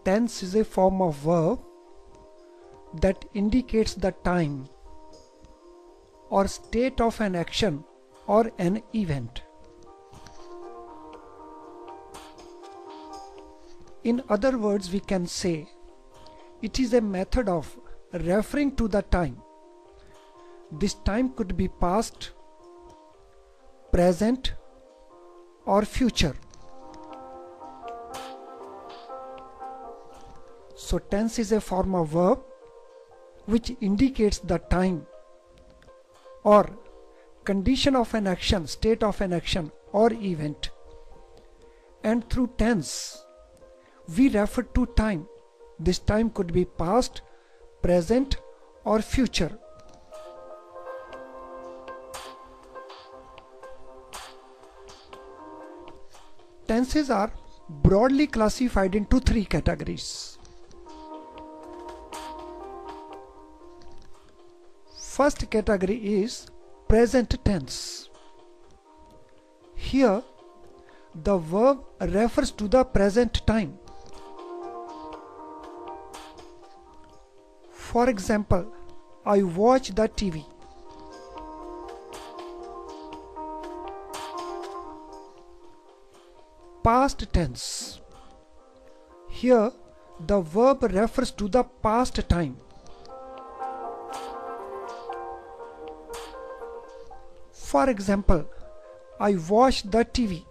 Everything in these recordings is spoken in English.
Tense is a form of verb that indicates the time or state of an action or an event. In other words, we can say it is a method of referring to the time. This time could be past, present, or future. So tense is a form of verb which indicates the time or condition of an action, state of an action or event. And through tense, we refer to time. This time could be past, present, or future. Tenses are broadly classified into three categories. First category is present tense. Here, the verb refers to the present time. For example, I watch the TV. Past tense. Here, the verb refers to the past time. For example, I watched the TV.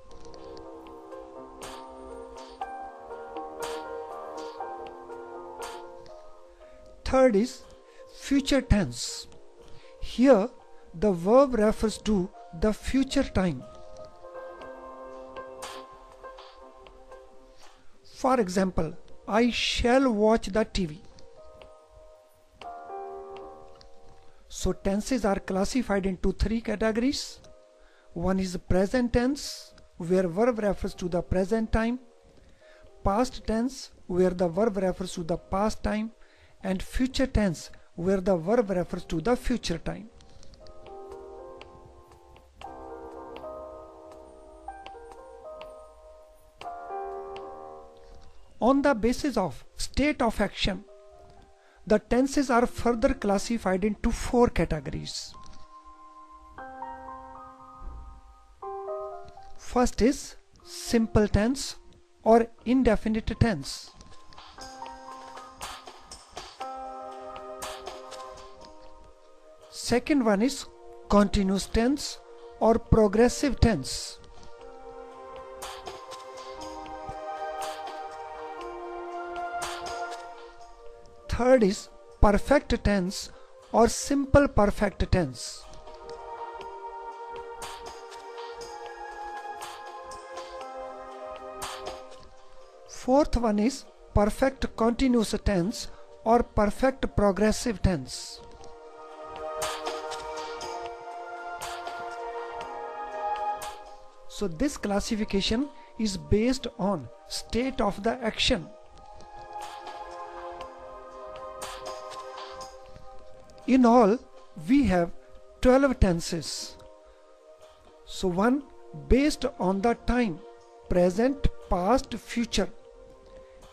Third is future tense. Here, the verb refers to the future time. For example, I shall watch the TV. So tenses are classified into three categories. One is present tense, where verb refers to the present time. Past tense, where the verb refers to the past time. And future tense, where the verb refers to the future time. On the basis of state of action, the tenses are further classified into four categories. First is simple tense or indefinite tense. Second one is continuous tense or progressive tense. Third is perfect tense or simple perfect tense. Fourth one is perfect continuous tense or perfect progressive tense. So this classification is based on state of the action. In all, we have 12 tenses. So one based on the time, present, past, future.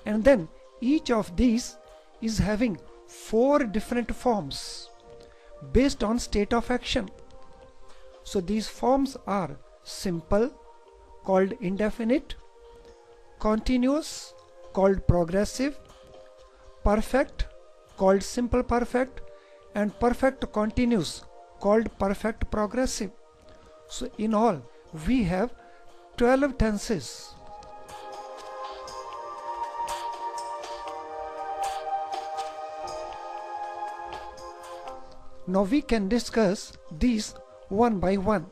And then each of these is having 4 different forms based on state of action. So these forms are simple, called indefinite, continuous, called progressive, perfect, called simple perfect, and perfect continuous, called perfect progressive. So in all, we have 12 tenses. Now we can discuss these one by one.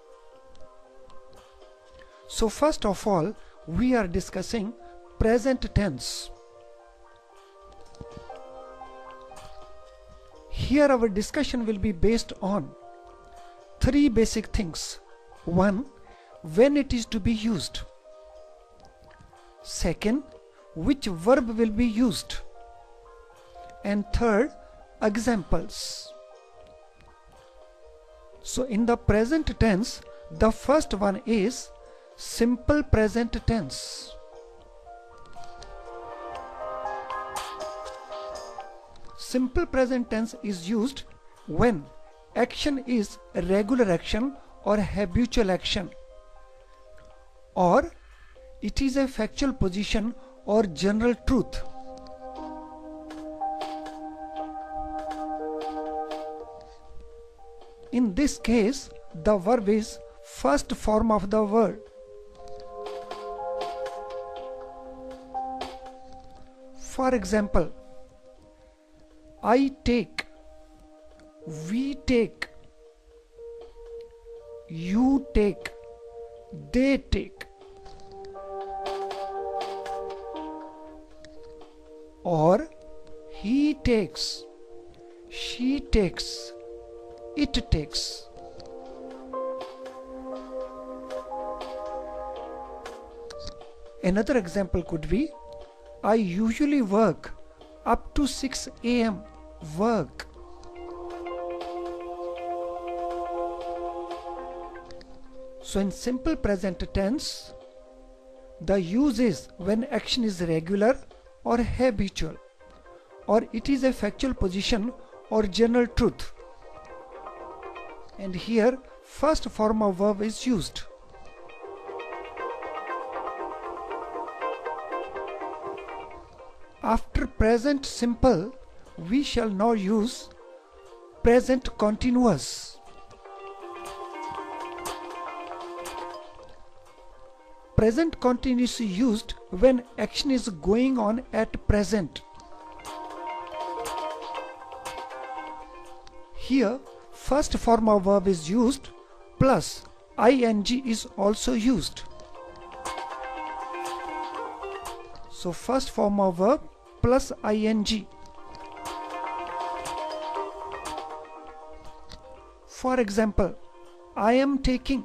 So first of all, we are discussing present tense. Here our discussion will be based on 3 basic things. 1. When it is to be used. Second, which verb will be used. And third, examples. So in the present tense, the first one is simple present tense. Simple present tense is used when action is a regular action or habitual action, or it is a factual position or general truth. In this case, the verb is first form of the word. For example, I take, we take, you take, they take. Or he takes, she takes, it takes. Another example could be, I usually work up to 6 a.m. Work. So in simple present tense, the use is when action is regular or habitual, or it is a factual position or general truth. And here first form of verb is used. After present simple, we shall now use present continuous. Present continuous is used when action is going on at present. Here, first form of verb is used plus ing is also used. So first form of verb plus ing. For example, I am taking.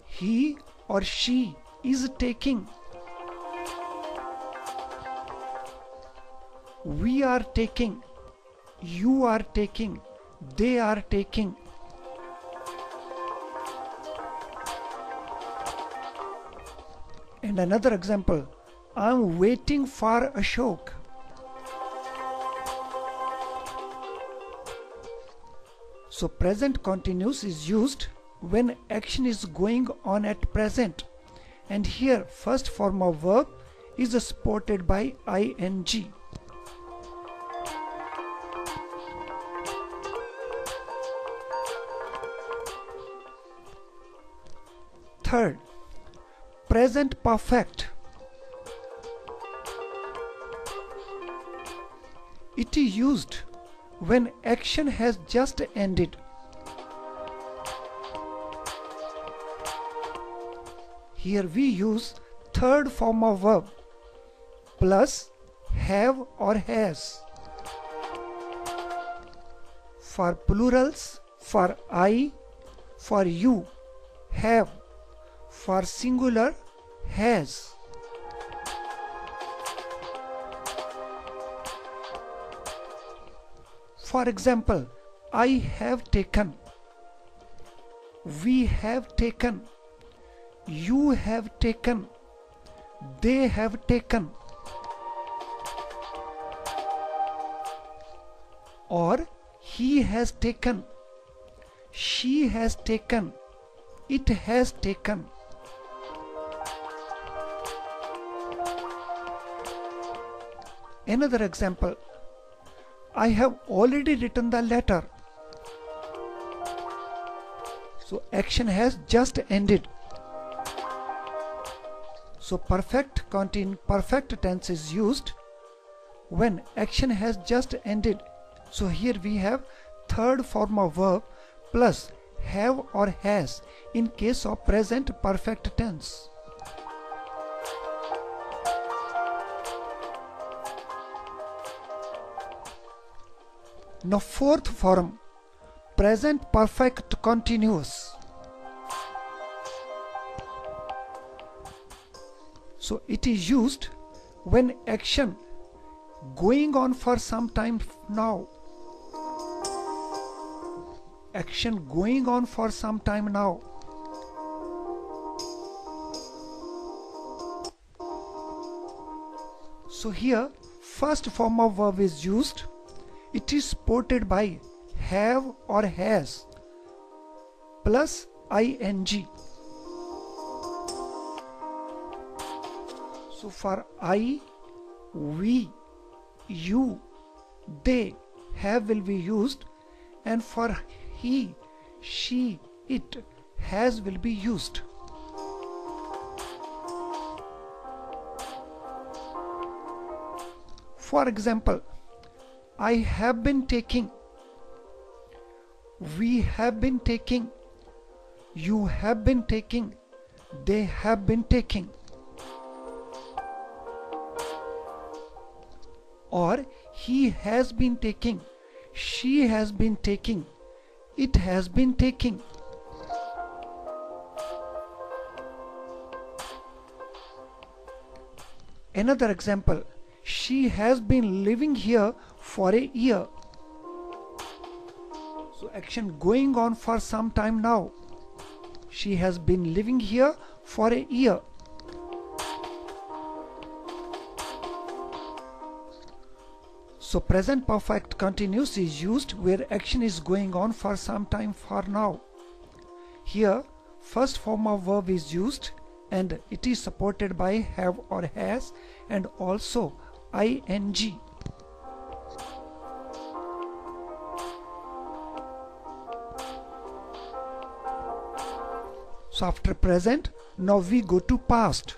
He or she is taking. We are taking. You are taking. They are taking. And another example, I am waiting for Ashok. So present continuous is used when action is going on at present, and here first form of verb is supported by ing. Third, present perfect. It is used when action has just ended. Here we use third form of verb plus have or has. For plurals, for I, for you, have. For singular, has. For example, I have taken, we have taken, you have taken, they have taken. Or he has taken, she has taken, it has taken. Another example, I have already written the letter. So action has just ended. So perfect tense is used when action has just ended. So here we have third form of verb plus have or has in case of present perfect tense. Now fourth form, present perfect continuous. So it is used when action going on for some time now. Action going on for some time now. So here first form of verb is used, it is supported by have or has plus ing. So for I, we, you, they, have will be used, and for he, she, it, has will be used. For example, I have been taking, we have been taking, you have been taking, they have been taking. Or he has been taking, she has been taking, it has been taking. Another example, she has been living here for a year. So action going on for some time now. She has been living here for a year. So present perfect continuous is used where action is going on for some time for now. Here first form of verb is used and it is supported by have or has and also ing. So after present, now we go to past.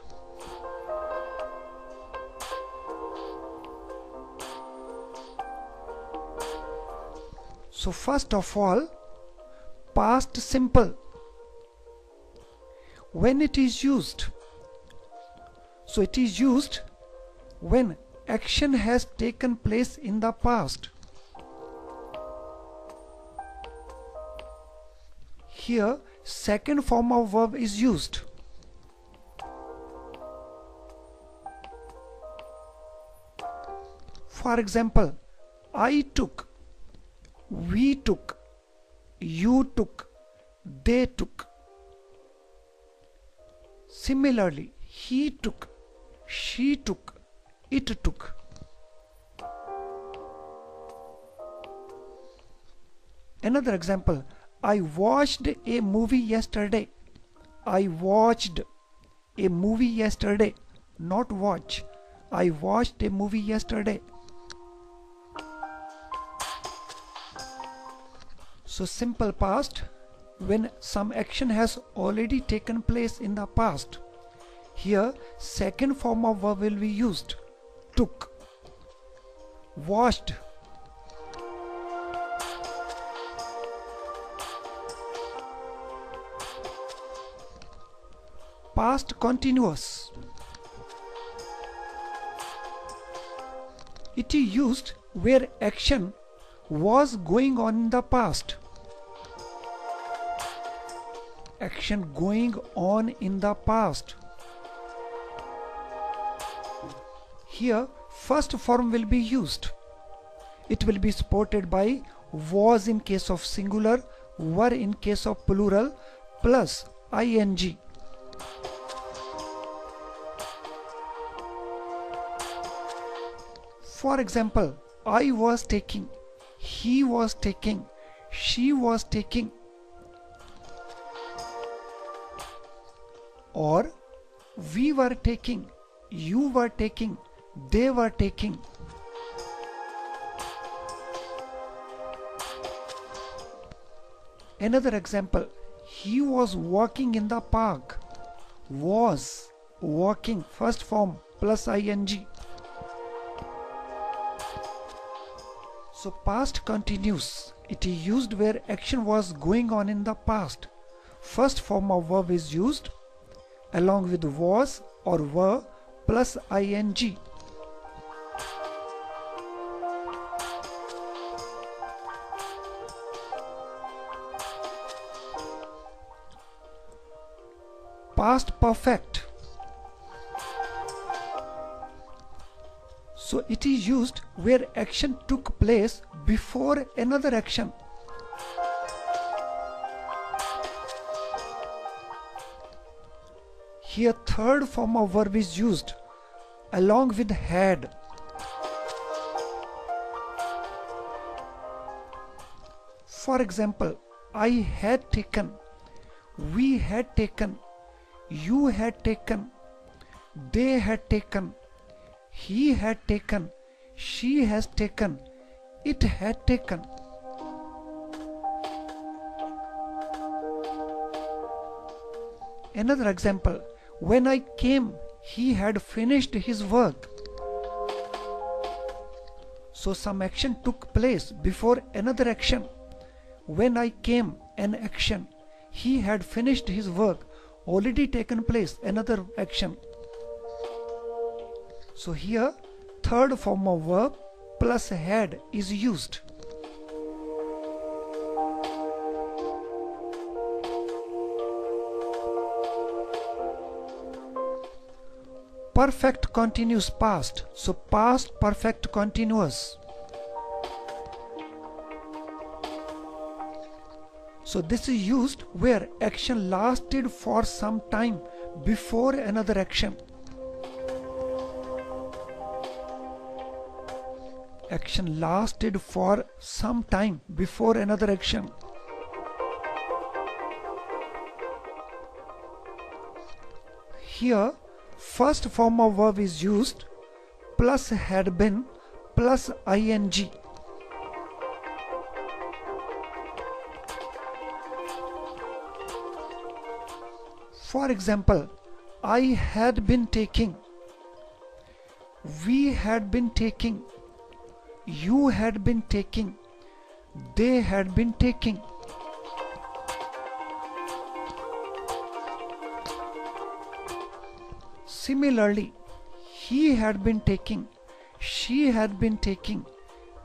So first of all, past simple. When it is used, so it is used when action has taken place in the past. Here second form of verb is used. For example, I took, we took, you took, they took. Similarly, he took, she took, it took. Another example, I watched a movie yesterday. I watched a movie yesterday, not watch. I watched a movie yesterday. So simple past when some action has already taken place in the past. Here second form of verb will be used. Took, watched. Past continuous. It is used where action was going on in the past. Action going on in the past. Here first form will be used. It will be supported by was in case of singular, were in case of plural, plus ing. For example, I was taking, he was taking, she was taking. Or we were taking, you were taking, they were taking. Another example, he was walking in the park. Was, walking, first form plus ing. So past continuous. It is used where action was going on in the past. First form of verb is used along with was or were plus ing. Past perfect. So it is used where action took place before another action. Here third form of verb is used along with had. For example, I had taken, we had taken, you had taken, they had taken, he had taken, she has taken, it had taken. Another example, when I came, he had finished his work. So some action took place before another action. When I came, an action. He had finished his work, already taken place, another action. So here third form of verb plus had is used. Perfect continuous past. So past perfect continuous. So this is used where action lasted for some time before another action. Action lasted for some time before another action. Here first form of verb is used plus had been plus ing. For example, I had been taking, we had been taking, you had been taking, they had been taking. Similarly, he had been taking, she had been taking,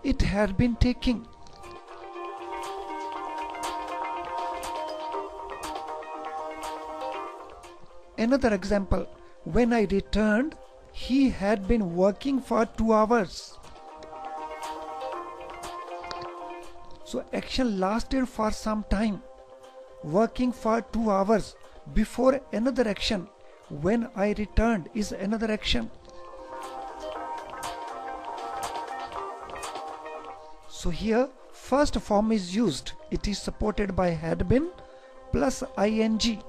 it had been taking. Another example, when I returned, he had been working for 2 hours. So action lasted for some time, working for 2 hours before another action. When I returned is another action. So here first form is used. It is supported by had been plus ing.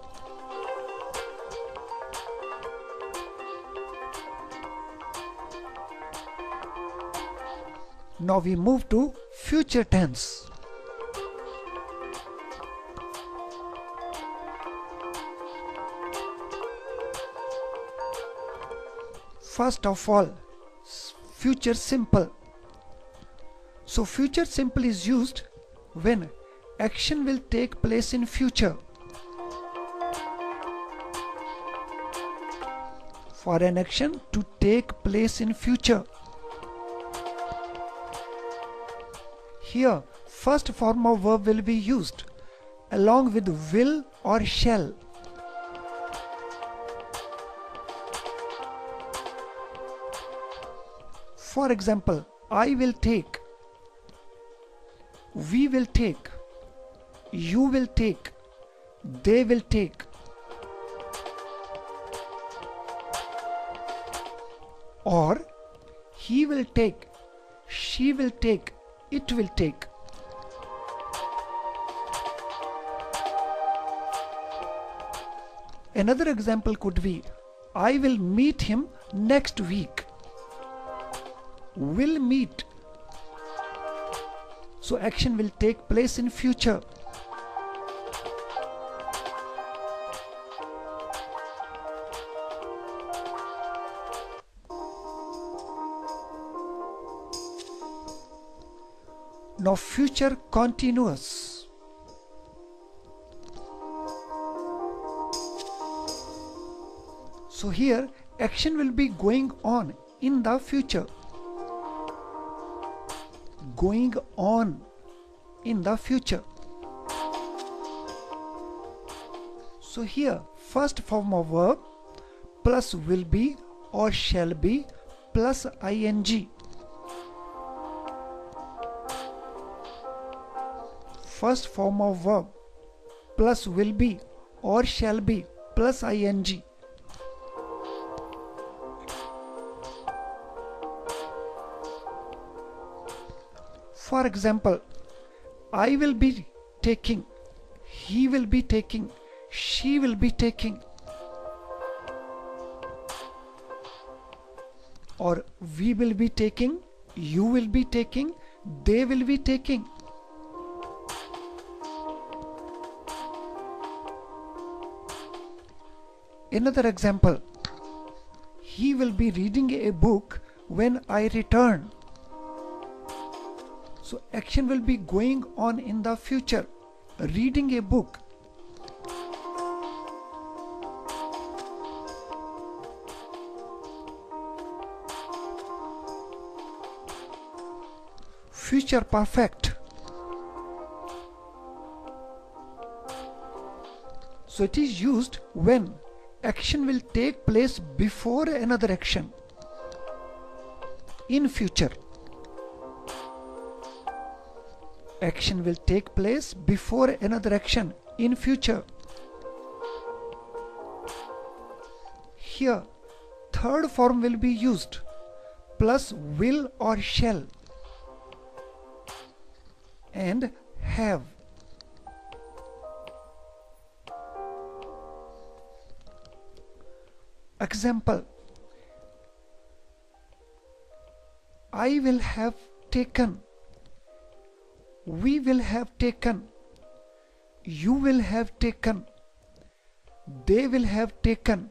Now we move to future tense. First of all, future simple. So future simple is used when action will take place in future. For an action to take place in future. Here first form of verb will be used along with will or shall. For example, I will take, we will take, you will take, they will take. Or he will take, she will take, it will take. Another example could be, I will meet him next week. Will meet. So action will take place in future. Now future continuous. So here action will be going on in the future. Going on in the future. So here first form of verb plus will be or shall be plus ing. First form of verb plus will be or shall be plus ing. For example, I will be taking, he will be taking, she will be taking, or we will be taking, you will be taking, they will be taking. Another example, he will be reading a book when I return. So action will be going on in the future, reading a book. Future perfect. So it is used when action will take place before another action in future. Action will take place before another action in future. Here third form will be used, plus will or shall and have. Example, I will have taken, we will have taken, you will have taken, they will have taken,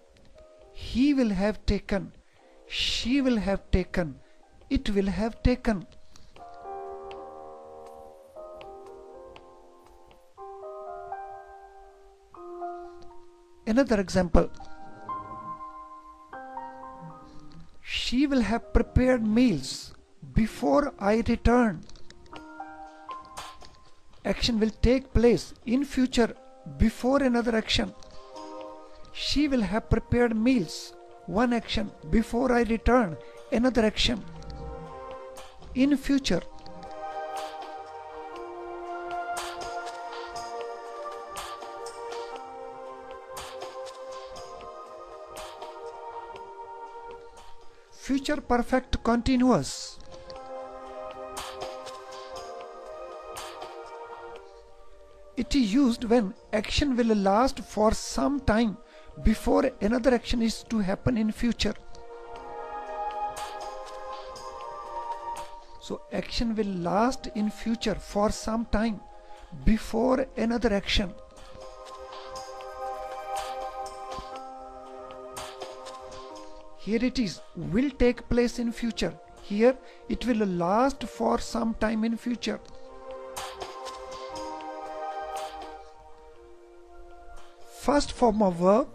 he will have taken, she will have taken, it will have taken. Another example, she will have prepared meals before I return. Action will take place in future before another action. She will have prepared meals, one action, before I return, another action. In future. Future perfect continuous. It is used when action will last for some time before another action is to happen in future. So action will last in future for some time before another action. Here it is, will take place in future. Here it will last for some time in future. First form of verb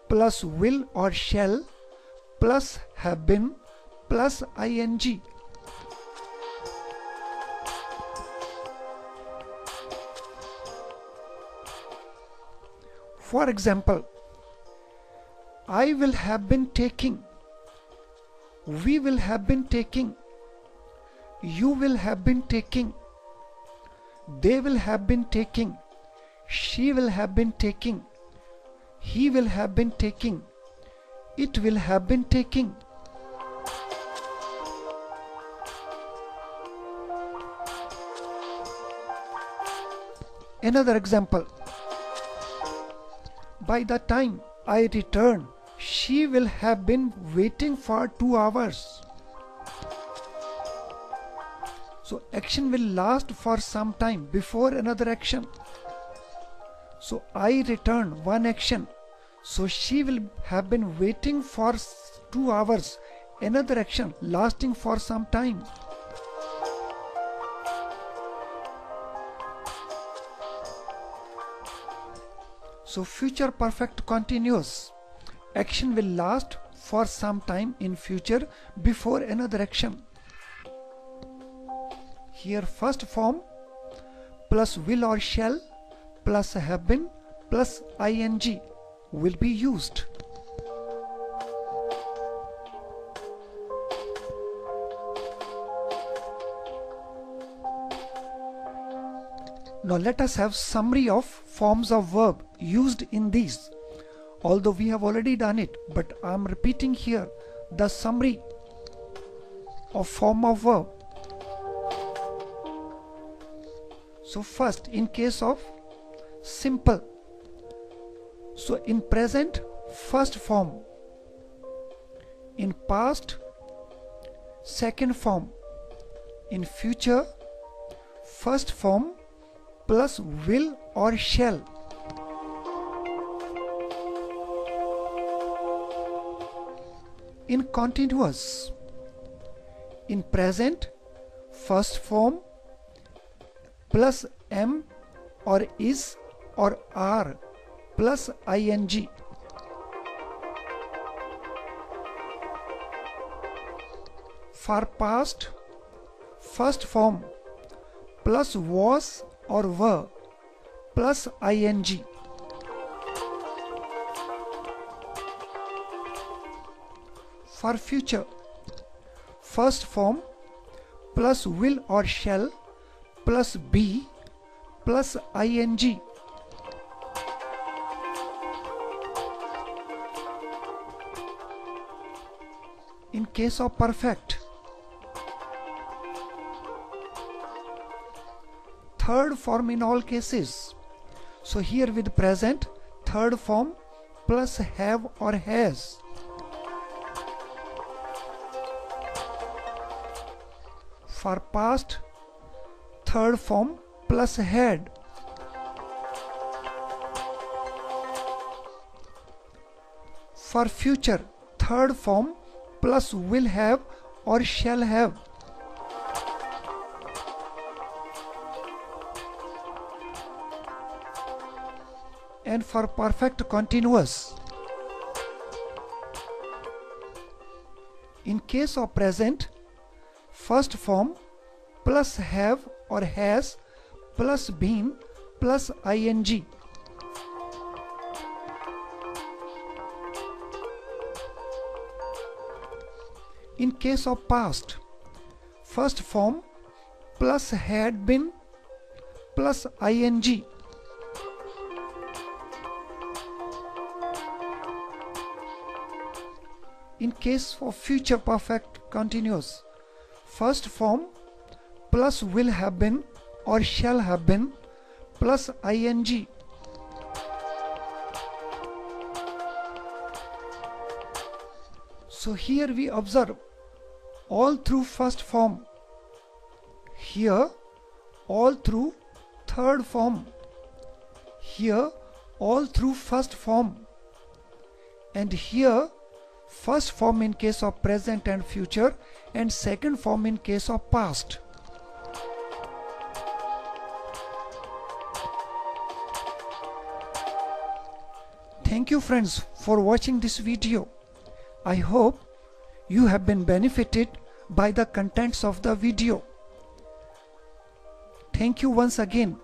plus will or shall plus have been plus ing. For example, I will have been taking, we will have been taking, you will have been taking, they will have been taking, she will have been taking, he will have been taking, it will have been taking. Another example, by the time I return, she will have been waiting for 2 hours. So action will last for some time before another action. So I return, one action. So she will have been waiting for 2 hours. Another action lasting for some time. So future perfect continuous. Action will last for some time in future before another action. Here first form plus will or shall plus have been plus ing will be used. Now let us have summary of forms of verb used in these. Although we have already done it, but I am repeating here the summary of form of verb. So first, in case of simple, so in present, first form, in past, second form, in future, first form plus will or shall. In continuous, in present, first form plus am or is or are plus ing. For past, first form plus was or were plus ing. For future, first form plus will or shall plus be plus ing. In case of perfect, third form in all cases. So here with present, third form plus have or has. For past, third form plus had. For future, third form plus will have or shall have. And for perfect continuous, in case of present, first form plus have or has plus been plus ing. In case of past, first form plus had been plus ing. In case of future perfect continuous, first form plus will have been or shall have been plus ing. So here we observe all through first form, here all through third form, here all through first form, and here first form in case of present and future and second form in case of past. Thank you friends for watching this video. I hope you have been benefited by the contents of the video. Thank you once again.